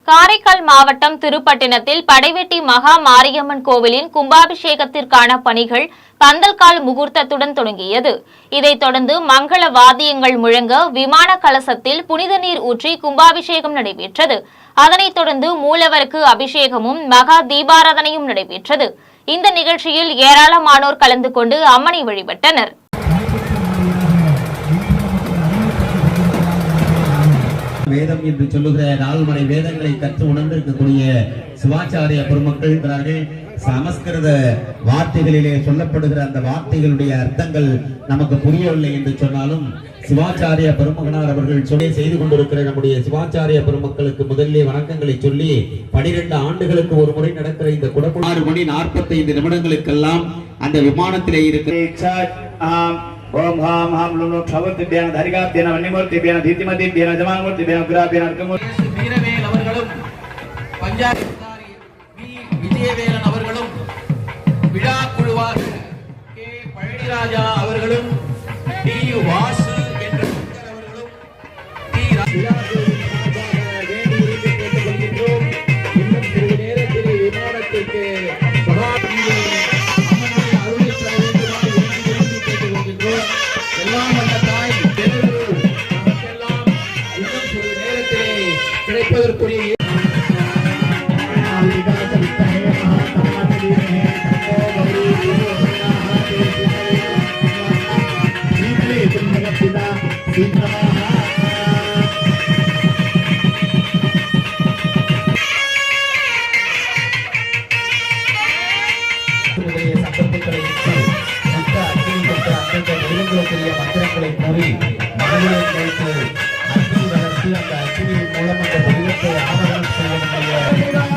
காரைக்கால் மாவட்டம் திருப்பட்டினத்தில் படைவெட்டி மகா மாரியம்மன் கோவிலின் கும்பாபிஷேகத்திற்கான பணிகள் பந்தல்கால் முகூர்த்தத்துடன் தொடங்கியது. இதைத் தொடர்ந்து மங்கள வாத்தியங்கள் முழங்க விமான கலசத்தில் புனித நீர் ஊற்றி கும்பாபிஷேகம் நடைபெற்றது. அதனைத் தொடர்ந்து மூலவருக்கு அபிஷேகமும் மகா தீபாராதனையும் நடைபெற்றது. இந்த நிகழ்ச்சியில் ஏராளமானோர் கலந்து கொண்டு அம்மனை வழிபட்டனர். வேதம் என்று சொல்லுகிற 4 மணி வேதங்களை கற்று உணர்ந்திருக்கக்கூடிய சிவாச்சாரிய பெருமக்கள் இருக்கிறார்கள். சமஸ்கிருத வார்த்தைகளிலே சொல்லப்படுகிற அந்த வார்த்தைகளுடைய அர்த்தங்கள் நமக்கு புரியவில்லை என்று சொன்னாலும் சிவாச்சாரிய பெருமகனார் அவர்கள் செய்து கொண்டிருக்கிற நம்முடைய சிவாச்சாரிய பெருமக்களுக்கு முதலிலே வணக்கங்களை சொல்லி 12 ஆண்டுகளுக்கு ஒரு முறை நடக்கிற இந்த குடமுழு 6 மணி 45 நிமிடங்களுக்கெல்லாம் அந்த விமானத்திலே இருக்கிற ओम हाम हाम लुनो क्षवतिभ्येन धरिकाभ्येन वन्यमूर्तिभ्येन धीतिमतिभ्येन जमानमूर्तिभ्येन उग्राभ्येन अर्कमूर्ति வீரவேல் அவர்களும் பஞ்சாயத்தாரி விஜயவேலன் அவர்களும் விழா குழுவார் கே பழனிராஜா அவர்களும் டி வாசு என்ற அவர்களும் டி நேரத்தில் விமானத்திற்கு கிடைப்பதற்குரிய மந்திரங்களை கூறி மகளிரை வைத்து அக்னி வளர்த்து அந்த அக்னியின் மூலம் அந்த தெய்வத்தை ஆராதனை செய்ய